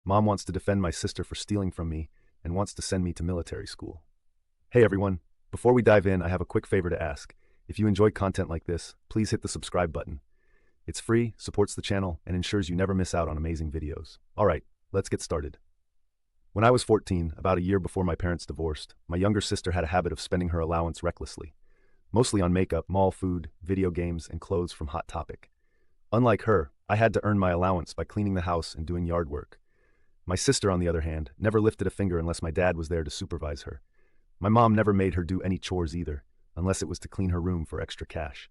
Mom wants to defend my sister for stealing from me and wants to send me to military school. Hey everyone, before we dive in, I have a quick favor to ask. If you enjoy content like this, please hit the subscribe button. It's free, supports the channel, and ensures you never miss out on amazing videos. Alright, let's get started. When I was 14, about a year before my parents divorced, my younger sister had a habit of spending her allowance recklessly, mostly on makeup, mall food, video games, and clothes from Hot Topic. Unlike her, I had to earn my allowance by cleaning the house and doing yard work. My sister, on the other hand, never lifted a finger unless my dad was there to supervise her. My mom never made her do any chores either, unless it was to clean her room for extra cash.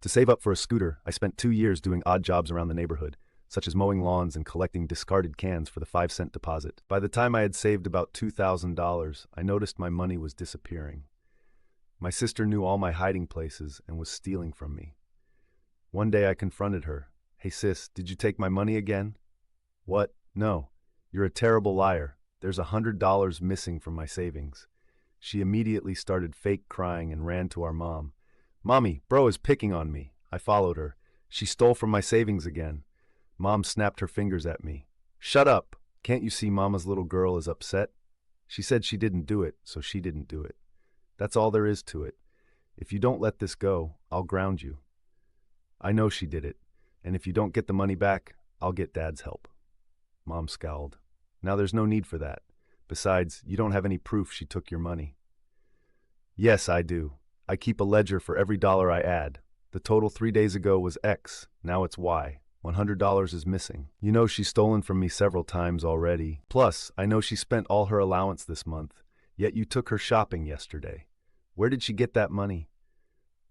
To save up for a scooter, I spent 2 years doing odd jobs around the neighborhood, such as mowing lawns and collecting discarded cans for the 5-cent deposit. By the time I had saved about $2,000, I noticed my money was disappearing. My sister knew all my hiding places and was stealing from me. One day I confronted her. "Hey sis, did you take my money again?" "What? No. You're a terrible liar. There's $100 missing from my savings." She immediately started fake crying and ran to our mom. "Mommy, bro is picking on me." I followed her. "She stole from my savings again." Mom snapped her fingers at me. "Shut up. Can't you see Mama's little girl is upset? She said she didn't do it, so she didn't do it. That's all there is to it. If you don't let this go, I'll ground you. I know she did it, and if you don't get the money back, I'll get Dad's help." Mom scowled. "Now there's no need for that. Besides, you don't have any proof she took your money." "Yes, I do. I keep a ledger for every dollar I add. The total 3 days ago was X, now it's Y. $100 is missing. You know she's stolen from me several times already. Plus, I know she spent all her allowance this month, yet you took her shopping yesterday. Where did she get that money?"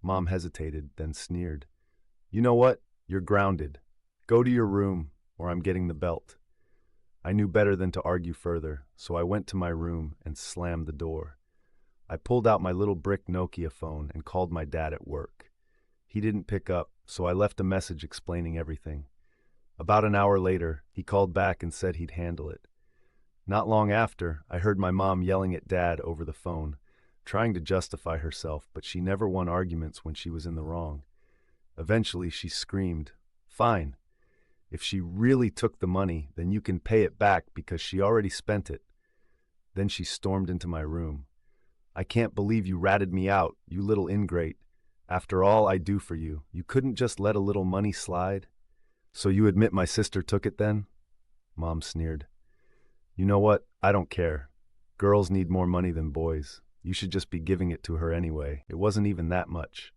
Mom hesitated, then sneered. "You know what? You're grounded. Go to your room, or I'm getting the belt." I knew better than to argue further, so I went to my room and slammed the door. I pulled out my little brick Nokia phone and called my dad at work. He didn't pick up, so I left a message explaining everything. About an hour later, he called back and said he'd handle it. Not long after, I heard my mom yelling at Dad over the phone, trying to justify herself, but she never won arguments when she was in the wrong. Eventually, she screamed, "Fine. If she really took the money, then you can pay it back because she already spent it." Then she stormed into my room. "I can't believe you ratted me out, you little ingrate. After all I do for you, you couldn't just let a little money slide? So you admit my sister took it then?" Mom sneered. "You know what? I don't care. Girls need more money than boys. You should just be giving it to her anyway. It wasn't even that much.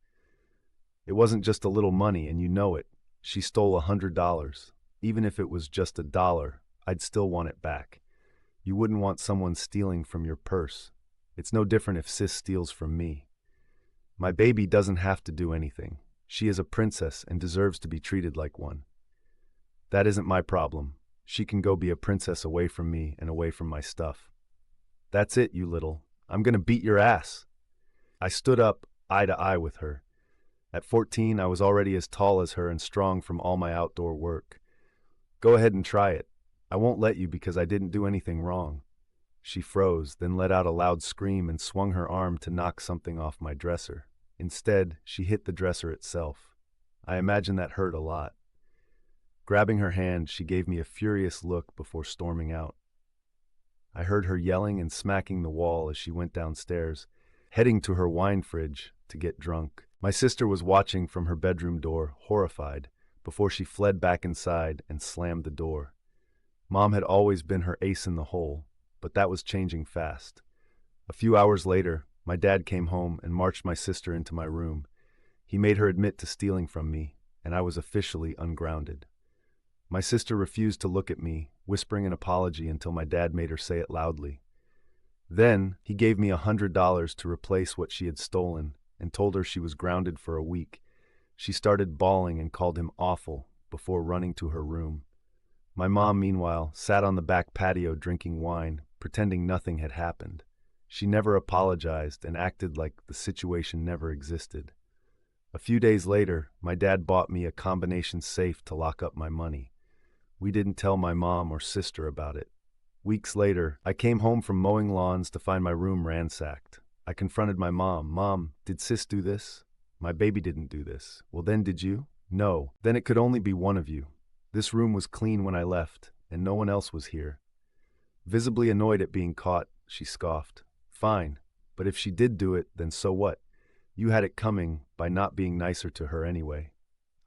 It wasn't just a little money, and you know it. She stole $100. Even if it was just $1, I'd still want it back. You wouldn't want someone stealing from your purse. It's no different if sis steals from me. My baby doesn't have to do anything. She is a princess and deserves to be treated like one. That isn't my problem. She can go be a princess away from me and away from my stuff. That's it, you little. I'm gonna beat your ass." I stood up, eye to eye with her. At 14, I was already as tall as her and strong from all my outdoor work. "Go ahead and try it. I won't let you because I didn't do anything wrong." She froze, then let out a loud scream and swung her arm to knock something off my dresser. Instead, she hit the dresser itself. I imagine that hurt a lot. Grabbing her hand, she gave me a furious look before storming out. I heard her yelling and smacking the wall as she went downstairs, heading to her wine fridge to get drunk. My sister was watching from her bedroom door, horrified, before she fled back inside and slammed the door. Mom had always been her ace in the hole, but that was changing fast. A few hours later, my dad came home and marched my sister into my room. He made her admit to stealing from me, and I was officially ungrounded. My sister refused to look at me, whispering an apology until my dad made her say it loudly. Then, he gave me $100 to replace what she had stolen and told her she was grounded for a week. She started bawling and called him awful before running to her room. My mom, meanwhile, sat on the back patio drinking wine, pretending nothing had happened. She never apologized and acted like the situation never existed. A few days later, my dad bought me a combination safe to lock up my money. We didn't tell my mom or sister about it. Weeks later, I came home from mowing lawns to find my room ransacked. I confronted my mom. "Mom, did sis do this?" "My baby didn't do this." "Well, then did you?" "No." "Then it could only be one of you. This room was clean when I left. and no one else was here. Visibly annoyed at being caught, she scoffed. Fine, but if she did do it, then so what? You had it coming by not being nicer to her anyway.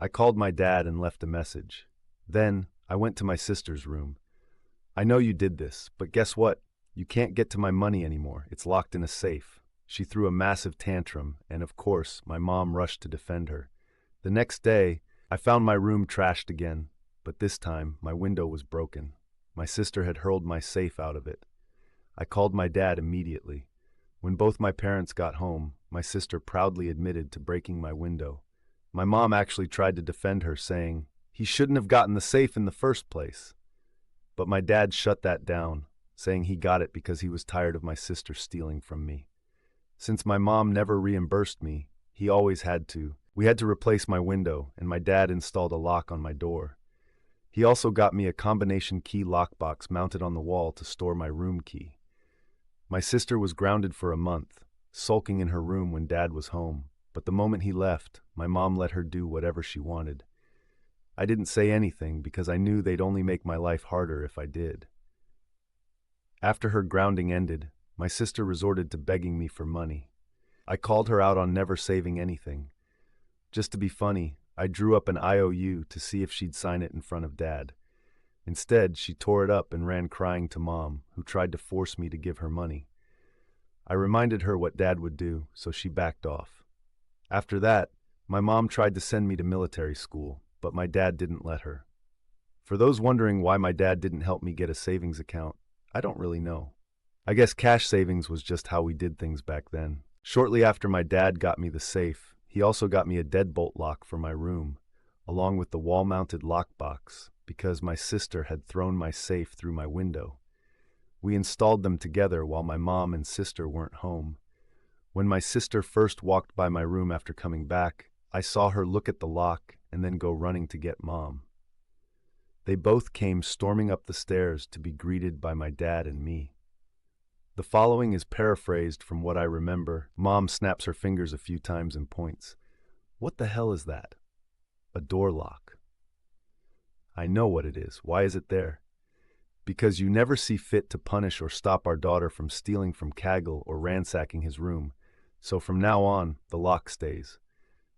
I called my dad and left a message. Then, I went to my sister's room. I know you did this, but guess what? You can't get to my money anymore. It's locked in a safe. She threw a massive tantrum, and of course, my mom rushed to defend her. The next day, I found my room trashed again, but this time, my window was broken. My sister had hurled my safe out of it. I called my dad immediately. When both my parents got home, my sister proudly admitted to breaking my window. My mom actually tried to defend her, saying, "He shouldn't have gotten the safe in the first place." But my dad shut that down, saying he got it because he was tired of my sister stealing from me. Since my mom never reimbursed me, he always had to. We had to replace my window, and my dad installed a lock on my door. He also got me a combination key lockbox mounted on the wall to store my room key. My sister was grounded for a month, sulking in her room when Dad was home, but the moment he left, my mom let her do whatever she wanted. I didn't say anything because I knew they'd only make my life harder if I did. After her grounding ended, my sister resorted to begging me for money. I called her out on never saving anything. Just to be funny, I drew up an IOU to see if she'd sign it in front of Dad. Instead, she tore it up and ran crying to Mom, who tried to force me to give her money. I reminded her what Dad would do, so she backed off. After that, my mom tried to send me to military school, but my dad didn't let her. For those wondering why my dad didn't help me get a savings account, I don't really know. I guess cash savings was just how we did things back then. Shortly after my dad got me the safe, he also got me a deadbolt lock for my room, along with the wall-mounted lockbox, because my sister had thrown my safe through my window. We installed them together while my mom and sister weren't home. When my sister first walked by my room after coming back, I saw her look at the lock and then go running to get Mom. They both came storming up the stairs to be greeted by my dad and me. The following is paraphrased from what I remember. Mom snaps her fingers a few times and points. "What the hell is that?" "A door lock." "I know what it is. Why is it there?" "Because you never see fit to punish or stop our daughter from stealing from Kaggle or ransacking his room. So from now on, the lock stays.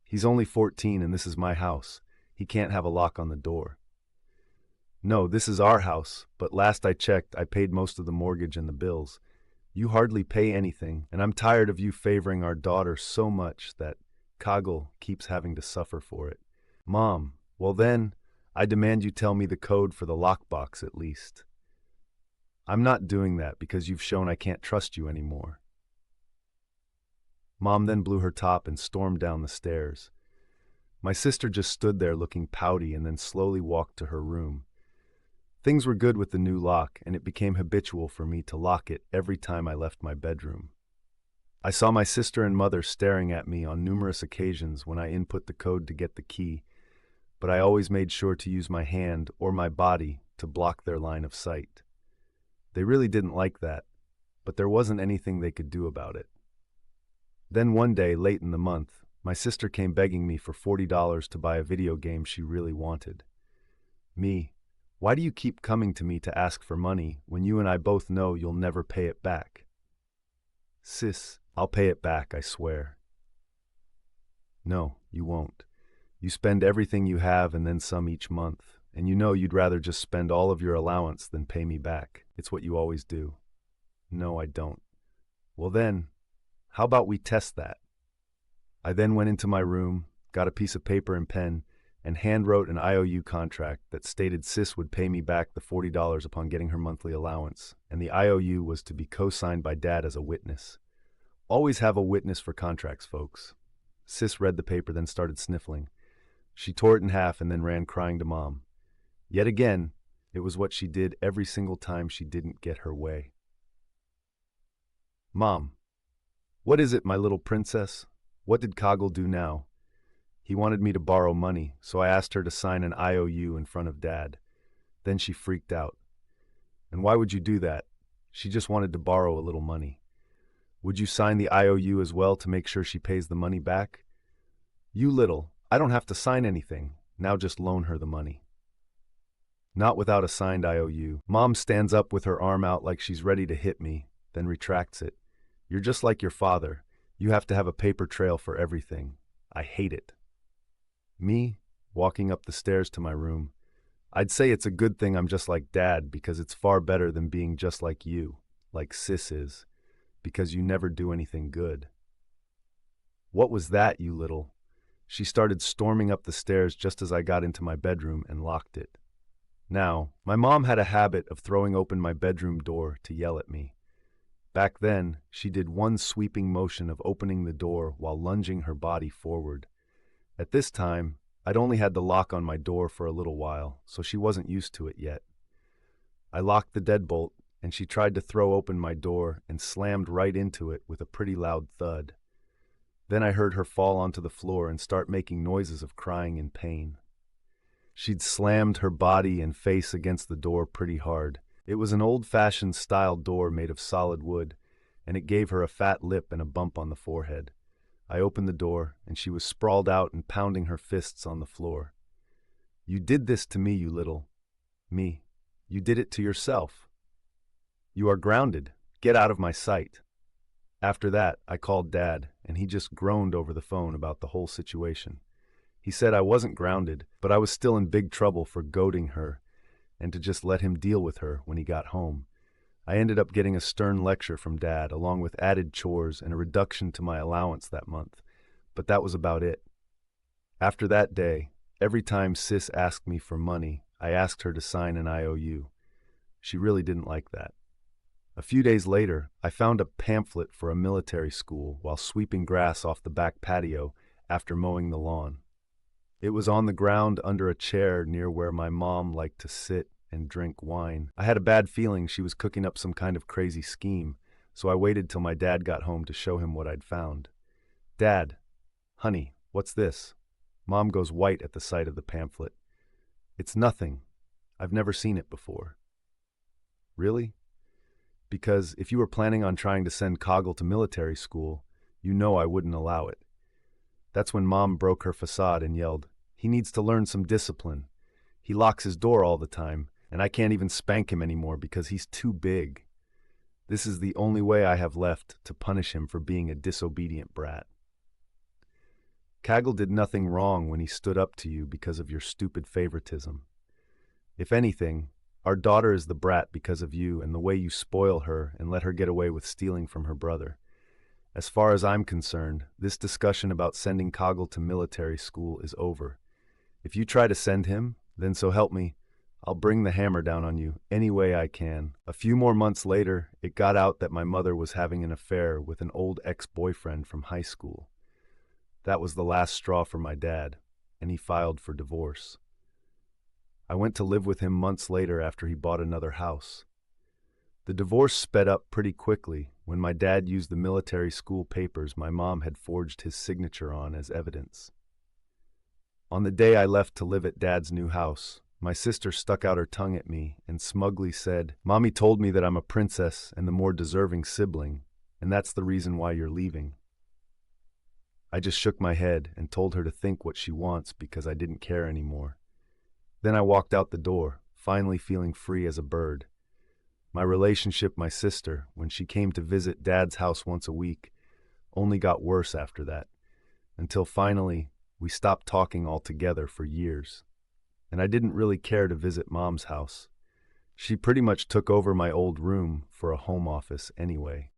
He's only 14 and this is my house. He can't have a lock on the door." "No, this is our house, but last I checked, I paid most of the mortgage and the bills. You hardly pay anything, and I'm tired of you favoring our daughter so much that Kaggle keeps having to suffer for it." "Mom, well then, I demand you tell me the code for the lockbox at least." "I'm not doing that because you've shown I can't trust you anymore." Mom then blew her top and stormed down the stairs. My sister just stood there looking pouty and then slowly walked to her room. Things were good with the new lock, and it became habitual for me to lock it every time I left my bedroom. I saw my sister and mother staring at me on numerous occasions when I input the code to get the key, but I always made sure to use my hand or my body to block their line of sight. They really didn't like that, but there wasn't anything they could do about it. Then one day, late in the month, my sister came begging me for $40 to buy a video game she really wanted. Me, why do you keep coming to me to ask for money when you and I both know you'll never pay it back? Sis, I'll pay it back, I swear. No, you won't. You spend everything you have and then some each month, and you know you'd rather just spend all of your allowance than pay me back. It's what you always do. No, I don't. Well then, how about we test that? I then went into my room, got a piece of paper and pen, and hand-wrote an IOU contract that stated Sis would pay me back the $40 upon getting her monthly allowance, and the IOU was to be co-signed by Dad as a witness. Always have a witness for contracts, folks. Sis read the paper, then started sniffling. She tore it in half and then ran crying to Mom. Yet again, it was what she did every single time she didn't get her way. "Mom, what is it, my little princess? What did Kaggle do now?" He wanted me to borrow money, so I asked her to sign an IOU in front of Dad. Then she freaked out. "And why would you do that?" She just wanted to borrow a little money. "Would you sign the IOU as well to make sure she pays the money back?" "You little, I don't have to sign anything. Now just loan her the money." Not without a signed IOU. Mom stands up with her arm out like she's ready to hit me, then retracts it. You're just like your father. You have to have a paper trail for everything. I hate it. Me, walking up the stairs to my room. I'd say it's a good thing I'm just like Dad because it's far better than being just like you, like Sis is, because you never do anything good. What was that, you little? She started storming up the stairs just as I got into my bedroom and locked it. Now, my mom had a habit of throwing open my bedroom door to yell at me. Back then, she did one sweeping motion of opening the door while lunging her body forward. At this time, I'd only had the lock on my door for a little while, so she wasn't used to it yet. I locked the deadbolt, and she tried to throw open my door and slammed right into it with a pretty loud thud. Then I heard her fall onto the floor and start making noises of crying in pain. She'd slammed her body and face against the door pretty hard. It was an old-fashioned style door made of solid wood, and it gave her a fat lip and a bump on the forehead. I opened the door, and she was sprawled out and pounding her fists on the floor. You did this to me, you little. Me. You did it to yourself. You are grounded. Get out of my sight. After that, I called Dad, and he just groaned over the phone about the whole situation. He said I wasn't grounded, but I was still in big trouble for goading her, and to just let him deal with her when he got home. I ended up getting a stern lecture from Dad, along with added chores and a reduction to my allowance that month, but that was about it. After that day, every time Sis asked me for money, I asked her to sign an IOU. She really didn't like that. A few days later, I found a pamphlet for a military school while sweeping grass off the back patio after mowing the lawn. It was on the ground under a chair near where my mom liked to sit and drink wine. I had a bad feeling she was cooking up some kind of crazy scheme, so I waited till my dad got home to show him what I'd found. Dad, honey, what's this? Mom goes white at the sight of the pamphlet. It's nothing. I've never seen it before. Really? Because if you were planning on trying to send Coggle to military school, you know I wouldn't allow it. That's when Mom broke her facade and yelled, "He needs to learn some discipline. He locks his door all the time, and I can't even spank him anymore because he's too big. This is the only way I have left to punish him for being a disobedient brat." Caggle did nothing wrong when he stood up to you because of your stupid favoritism. If anything, our daughter is the brat because of you and the way you spoil her and let her get away with stealing from her brother. As far as I'm concerned, this discussion about sending Coggle to military school is over. If you try to send him, then so help me, I'll bring the hammer down on you any way I can. A few more months later, it got out that my mother was having an affair with an old ex-boyfriend from high school. That was the last straw for my dad, and he filed for divorce. I went to live with him months later after he bought another house. The divorce sped up pretty quickly when my dad used the military school papers my mom had forged his signature on as evidence. On the day I left to live at Dad's new house, my sister stuck out her tongue at me and smugly said, "Mommy told me that I'm a princess and the more deserving sibling, and that's the reason why you're leaving." I just shook my head and told her to think what she wants because I didn't care anymore. Then I walked out the door, finally feeling free as a bird. My relationship with my sister, when she came to visit Dad's house once a week, only got worse after that, until finally we stopped talking altogether for years. And I didn't really care to visit Mom's house. She pretty much took over my old room for a home office anyway.